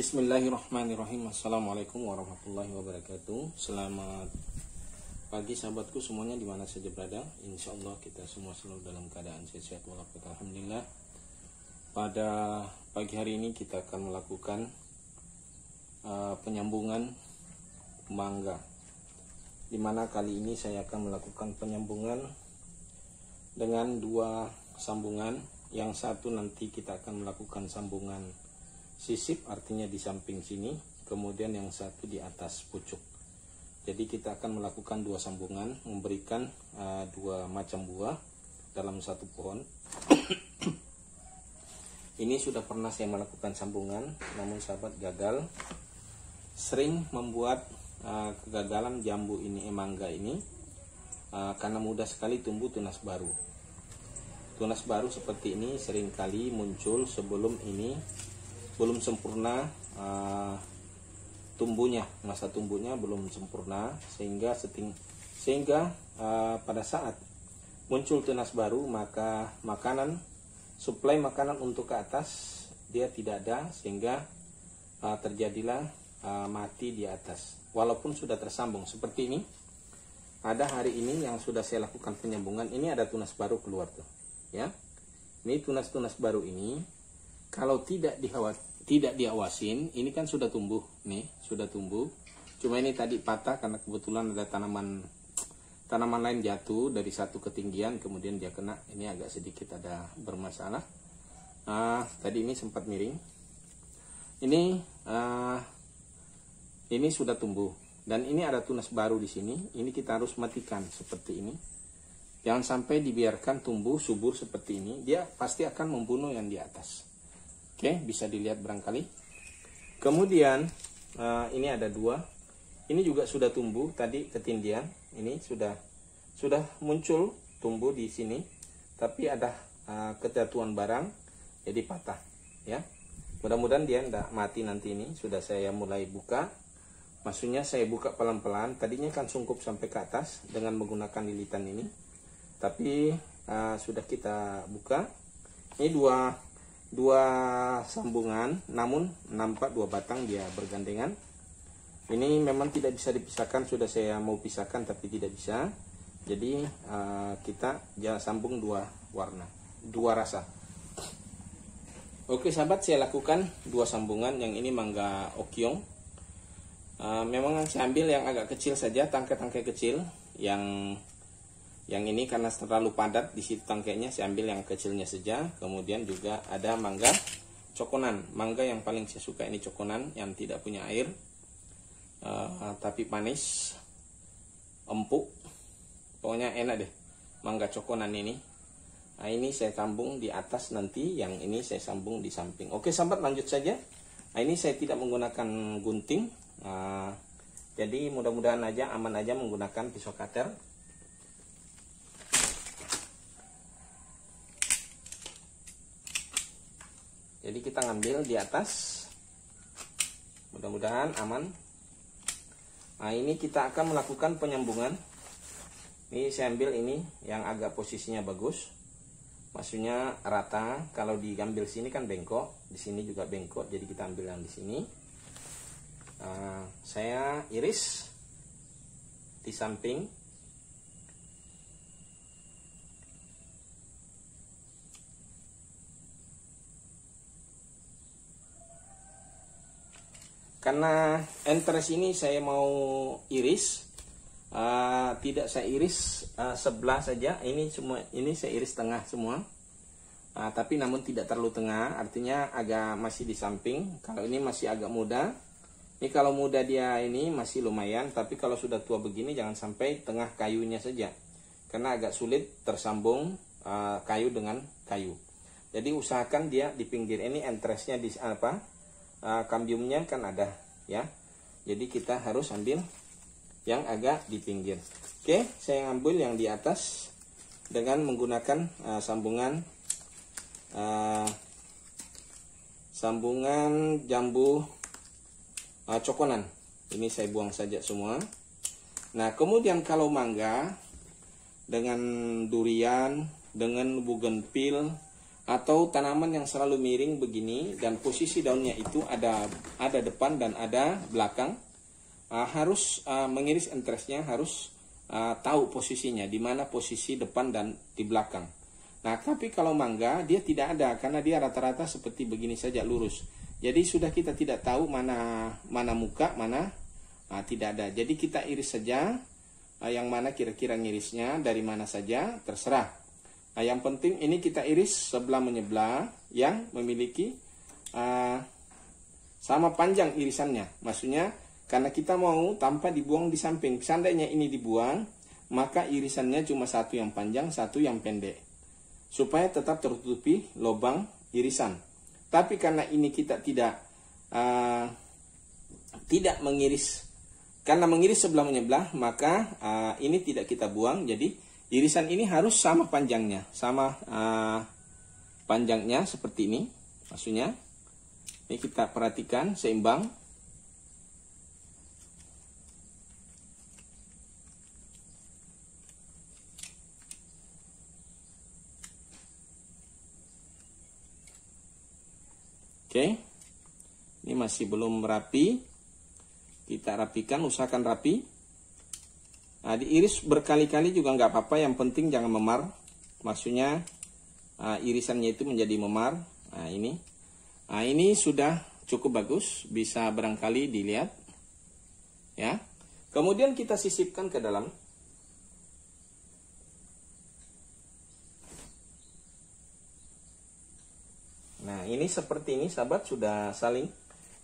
Bismillahirrahmanirrahim. Assalamualaikum warahmatullahi wabarakatuh. Selamat pagi sahabatku semuanya di mana saja berada. Insya Allah kita semua selalu dalam keadaan sehat walafiat. Alhamdulillah. Pada pagi hari ini kita akan melakukan penyambungan mangga. Di mana kali ini saya akan melakukan penyambungan dengan dua sambungan. Yang satu nanti kita akan melakukan sambungan sisip, artinya di samping sini, kemudian yang satu di atas pucuk. Jadi kita akan melakukan dua sambungan, memberikan dua macam buah dalam satu pohon. Ini sudah pernah saya melakukan sambungan, namun sahabat gagal. Sering membuat kegagalan jambu ini, mangga ini, karena mudah sekali tumbuh tunas baru. Tunas baru seperti ini seringkali muncul sebelum ini belum sempurna tumbuhnya, masa tumbuhnya belum sempurna, sehingga pada saat muncul tunas baru maka suplai makanan untuk ke atas dia tidak ada, sehingga terjadilah mati di atas walaupun sudah tersambung seperti ini. Ada hari ini yang sudah saya lakukan penyambungan, ini ada tunas baru keluar tuh ya. Ini tunas baru ini kalau tidak diawasin, ini kan sudah tumbuh nih, sudah tumbuh. Cuma ini tadi patah karena kebetulan ada tanaman lain jatuh dari satu ketinggian, kemudian dia kena. Ini agak sedikit ada bermasalah. Tadi ini sempat miring. Ini sudah tumbuh dan ini ada tunas baru di sini. Ini kita harus matikan seperti ini. Jangan sampai dibiarkan tumbuh subur seperti ini. Dia pasti akan membunuh yang di atas. Oke, bisa dilihat barangkali. Kemudian ini ada dua. Ini juga sudah tumbuh tadi ketindian. Ini sudah muncul tumbuh di sini. Tapi ada kejatuhan barang, jadi patah. Ya, mudah-mudahan dia tidak mati nanti. Ini sudah saya mulai buka. Maksudnya saya buka pelan-pelan. Tadinya kan sungkup sampai ke atas dengan menggunakan lilitan ini. Tapi sudah kita buka. Ini dua sambungan, namun nampak dua batang dia bergandengan. Ini memang tidak bisa dipisahkan, sudah saya mau pisahkan tapi tidak bisa. Jadi kita sambung dua warna, dua rasa. Oke sahabat, saya lakukan dua sambungan. Yang ini mangga okyong. Memang saya ambil yang agak kecil saja, tangkai-tangkai kecil. Yang ini karena terlalu padat di situ tangkainya, saya ambil yang kecilnya saja. Kemudian juga ada mangga cokonan. Mangga yang paling saya suka ini cokonan, yang tidak punya air, tapi manis, empuk. Pokoknya enak deh mangga cokonan ini. Nah, ini saya sambung di atas nanti, yang ini saya sambung di samping. Oke sahabat, lanjut saja. Nah, ini saya tidak menggunakan gunting. Jadi mudah-mudahan aja aman aja menggunakan pisau cutter. Jadi kita ngambil di atas, mudah-mudahan aman. Nah, ini kita akan melakukan penyambungan. Ini saya ambil ini yang agak posisinya bagus, maksudnya rata. Kalau diambil sini kan bengkok, di sini juga bengkok. Jadi kita ambil yang di sini. Saya iris di samping. Karena entres ini saya mau iris, tidak saya iris sebelah saja. Ini semua, ini saya iris tengah semua. Tapi namun tidak terlalu tengah, artinya agak masih di samping. Kalau ini masih agak muda. Ini kalau muda dia ini masih lumayan, tapi kalau sudah tua begini jangan sampai tengah kayunya saja, karena agak sulit tersambung kayu dengan kayu. Jadi usahakan dia di pinggir. Ini entresnya di apa? Kambiumnya kan ada ya, jadi kita harus ambil yang agak di pinggir. Oke, saya ambil yang di atas dengan menggunakan sambungan jambu cokonan. Ini saya buang saja semua. Nah, kemudian kalau mangga dengan durian, dengan bougainville, atau tanaman yang selalu miring begini dan posisi daunnya itu ada depan dan ada belakang, harus mengiris entresnya harus tahu posisinya di mana posisi depan dan di belakang. Nah, tapi kalau mangga dia tidak ada karena dia rata-rata seperti begini saja lurus. Jadi sudah kita tidak tahu mana muka, mana tidak ada. Jadi kita iris saja yang mana kira-kira ngirisnya dari mana saja terserah. Nah, yang penting ini kita iris sebelah menyebelah yang memiliki sama panjang irisannya. Maksudnya karena kita mau tanpa dibuang di samping. Seandainya ini dibuang, maka irisannya cuma satu yang panjang, satu yang pendek. Supaya tetap tertutupi lubang irisan. Tapi karena ini kita tidak mengiris, karena mengiris sebelah menyebelah, maka ini tidak kita buang. Jadi irisan ini harus sama panjangnya, panjangnya seperti ini. Maksudnya ini kita perhatikan seimbang. Oke, ini masih belum rapi. Kita rapikan, usahakan rapi. Nah, diiris berkali-kali juga nggak apa-apa, yang penting jangan memar. Maksudnya irisannya itu menjadi memar. Nah, ini sudah cukup bagus, bisa barangkali dilihat. Ya. Kemudian kita sisipkan ke dalam. Nah, ini seperti ini, sahabat, sudah saling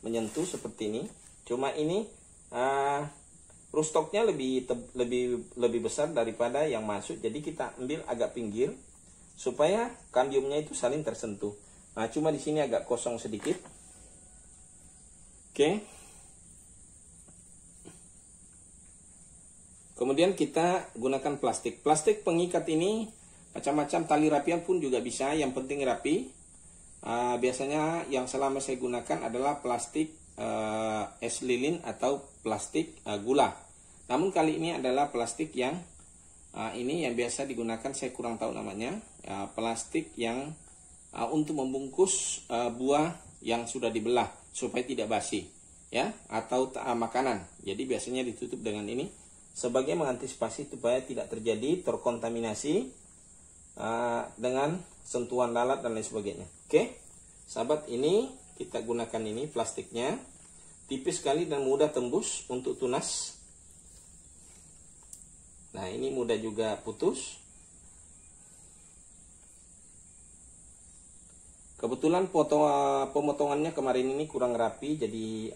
menyentuh seperti ini. Cuma ini rootstocknya lebih besar daripada yang masuk, jadi kita ambil agak pinggir supaya kambiumnya itu saling tersentuh. Nah, cuma di sini agak kosong sedikit. Oke. Kemudian kita gunakan plastik. Plastik pengikat ini macam-macam, tali rapian pun juga bisa, yang penting rapi. Biasanya yang selama saya gunakan adalah plastik es lilin atau plastik gula. Namun kali ini adalah plastik yang ini yang biasa digunakan, saya kurang tahu namanya, plastik yang untuk membungkus buah yang sudah dibelah supaya tidak basi, ya, atau makanan. Jadi biasanya ditutup dengan ini sebagai mengantisipasi supaya tidak terjadi terkontaminasi dengan sentuhan lalat dan lain sebagainya. Oke, sahabat, ini kita gunakan ini plastiknya tipis sekali dan mudah tembus untuk tunas. Nah, ini mudah juga putus. Kebetulan pemotongannya kemarin ini kurang rapi, jadi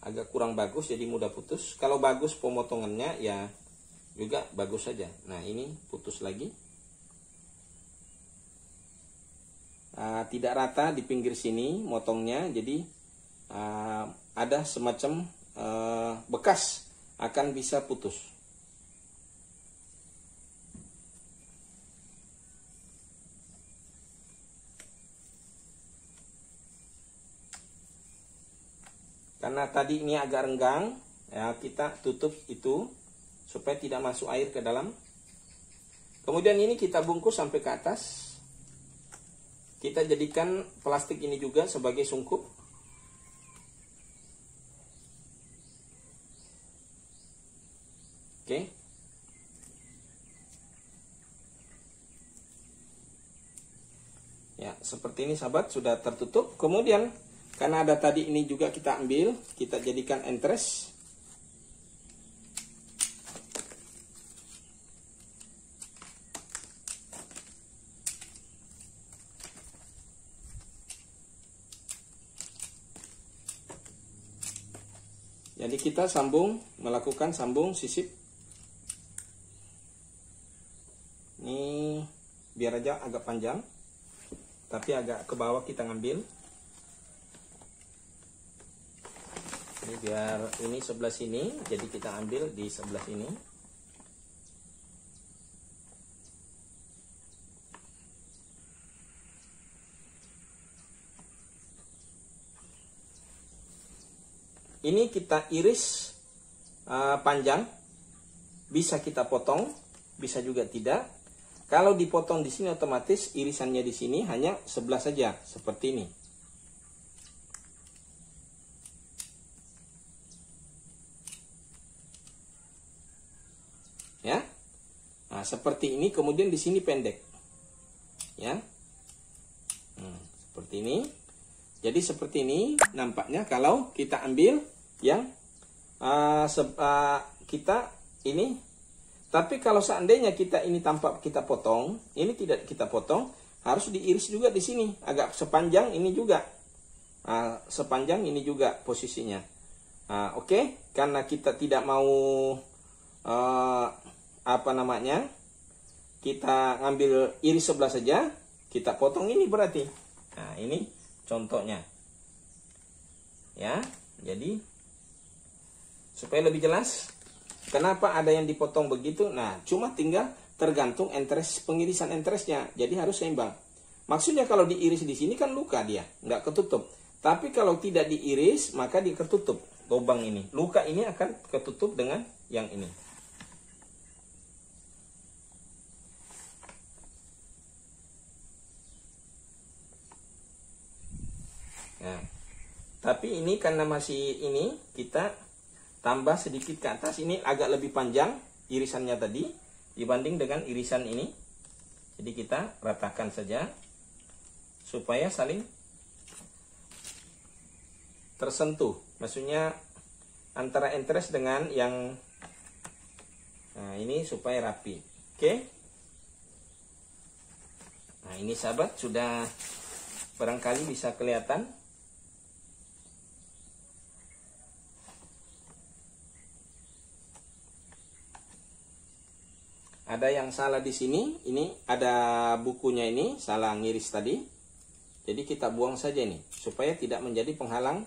agak kurang bagus, jadi mudah putus. Kalau bagus pemotongannya ya juga bagus saja. Nah, ini putus lagi. Tidak rata di pinggir sini motongnya, jadi ada semacam bekas akan bisa putus. Karena tadi ini agak renggang, ya, kita tutup itu supaya tidak masuk air ke dalam. Kemudian ini kita bungkus sampai ke atas. Kita jadikan plastik ini juga sebagai sungkup. Oke. Ya, seperti ini, sahabat, sudah tertutup. Kemudian karena ada tadi ini juga kita ambil, kita jadikan entres. Jadi kita melakukan sambung sisip. Ini biar aja agak panjang, tapi agak ke bawah kita ngambil. Ini biar ini sebelah sini, jadi kita ambil di sebelah sini. Ini kita iris panjang, bisa kita potong, bisa juga tidak. Kalau dipotong di sini otomatis irisannya di sini hanya sebelah saja, seperti ini. Ya. Nah, seperti ini, kemudian di sini pendek. Ya. Seperti ini. Jadi seperti ini nampaknya kalau kita ambil yang kita ini. Tapi kalau seandainya kita ini tanpa kita potong, ini tidak kita potong, harus diiris juga di sini, agak sepanjang ini juga, sepanjang ini juga posisinya. Oke. Karena kita tidak mau kita ngambil iris sebelah saja, kita potong ini berarti. Nah, ini contohnya. Ya, jadi supaya lebih jelas. Kenapa ada yang dipotong begitu? Nah, cuma tinggal tergantung entres, pengirisan entresnya. Jadi harus seimbang. Maksudnya kalau diiris di sini kan luka dia, nggak ketutup. Tapi kalau tidak diiris, maka dia ketutup lubang ini. Luka ini akan ketutup dengan yang ini. Nah, tapi ini karena masih ini kita tambah sedikit ke atas, ini agak lebih panjang irisannya tadi dibanding dengan irisan ini. Jadi kita ratakan saja supaya saling tersentuh. Maksudnya antara entres dengan yang ini supaya rapi. Oke. Nah, ini sahabat sudah barangkali bisa kelihatan. Ada yang salah di sini, ini ada bukunya ini salah ngiris tadi. Jadi kita buang saja ini supaya tidak menjadi penghalang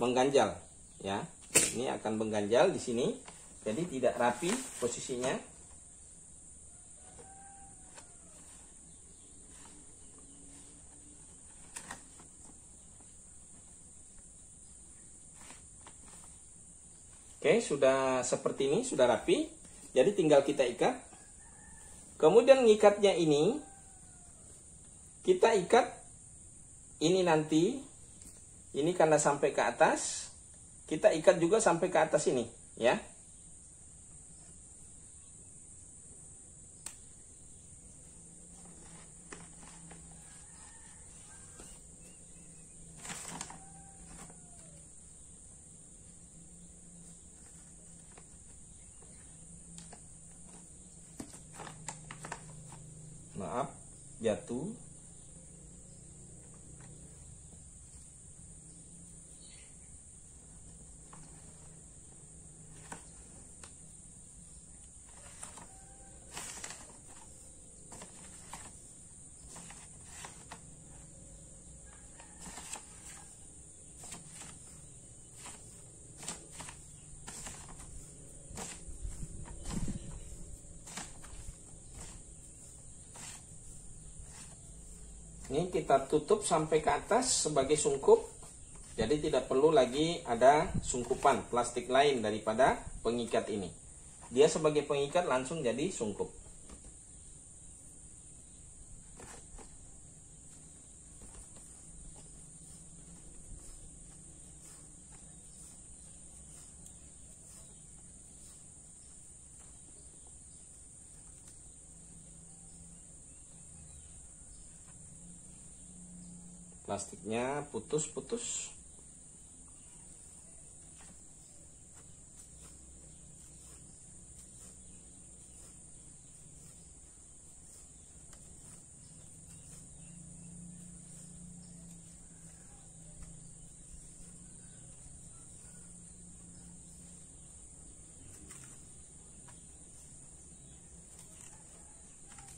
mengganjal, ya. Ini akan mengganjal di sini. Jadi tidak rapi posisinya. Oke, sudah seperti ini, sudah rapi. Jadi tinggal kita ikat. Kemudian ngikatnya ini, kita ikat ini nanti, ini karena sampai ke atas, kita ikat juga sampai ke atas ini, ya. Maaf, jatuh. Ini kita tutup sampai ke atas sebagai sungkup. Jadi tidak perlu lagi ada sungkupan plastik lain daripada pengikat ini. Dia sebagai pengikat langsung jadi sungkup. Plastiknya putus-putus.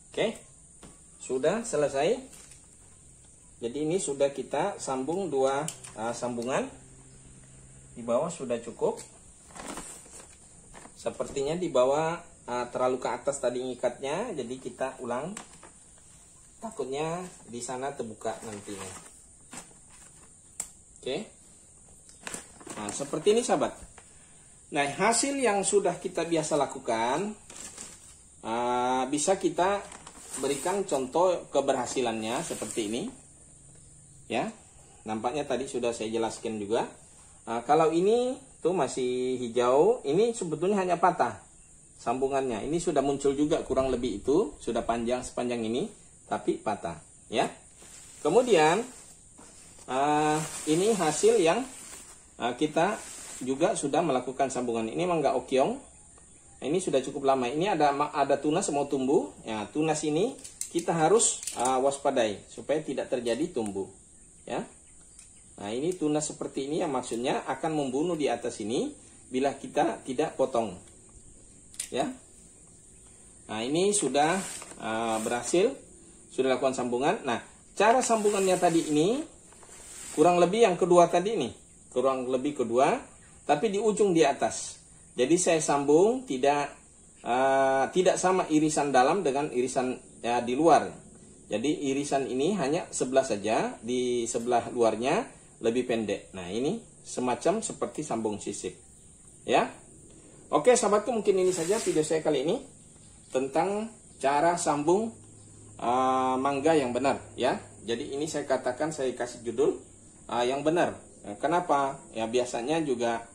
Oke, sudah selesai. Jadi ini sudah kita sambung dua sambungan. Di bawah sudah cukup. Sepertinya di bawah terlalu ke atas tadi ngikatnya, jadi kita ulang. Takutnya di sana terbuka nantinya. Oke. Nah, seperti ini sahabat. Nah, hasil yang sudah kita biasa lakukan bisa kita berikan contoh keberhasilannya seperti ini. Ya, nampaknya tadi sudah saya jelaskan juga. Kalau ini tuh masih hijau, ini sebetulnya hanya patah sambungannya. Ini sudah muncul juga kurang lebih itu, sudah panjang sepanjang ini, tapi patah. Ya. Kemudian ini hasil yang kita juga sudah melakukan sambungan. Ini mangga okyong. Ini sudah cukup lama. Ini ada tunas mau tumbuh. Ya, tunas ini kita harus waspadai supaya tidak terjadi tumbuh. Ya. Nah, ini tunas seperti ini yang maksudnya akan membunuh di atas ini bila kita tidak potong. Ya. Nah, ini sudah berhasil, sudah lakukan sambungan. Nah, cara sambungannya tadi ini kurang lebih yang kedua tadi nih, kurang lebih kedua, tapi di ujung di atas. Jadi saya sambung tidak sama irisan dalam dengan irisan di luar. Jadi irisan ini hanya sebelah saja, di sebelah luarnya lebih pendek. Nah, ini semacam seperti sambung sisik. Ya. Oke, sahabatku, mungkin ini saja video saya kali ini tentang cara sambung mangga yang benar, ya. Jadi ini saya katakan, saya kasih judul yang benar. Kenapa? Ya, biasanya juga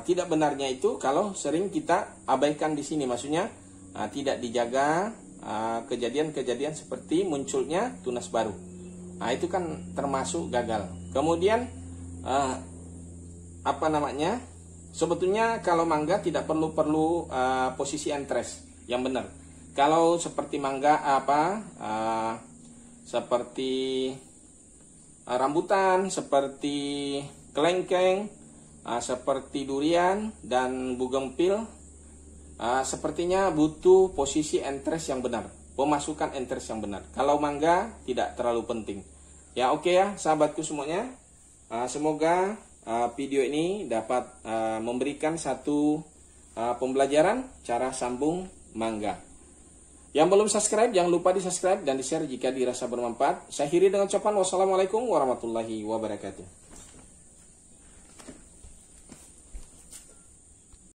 tidak benarnya itu kalau sering kita abaikan di sini, maksudnya tidak dijaga kejadian-kejadian seperti munculnya tunas baru. Nah, itu kan termasuk gagal. Kemudian sebetulnya kalau mangga tidak perlu posisi entres yang benar. Kalau seperti mangga seperti rambutan, seperti kelengkeng, seperti durian dan bugempil, sepertinya butuh posisi entres yang benar, pemasukan entres yang benar. Kalau mangga tidak terlalu penting. Ya, oke ya sahabatku semuanya. Semoga video ini dapat memberikan satu pembelajaran cara sambung mangga. Yang belum subscribe, jangan lupa di subscribe dan di share jika dirasa bermanfaat. Saya akhiri dengan ucapan wassalamualaikum warahmatullahi wabarakatuh.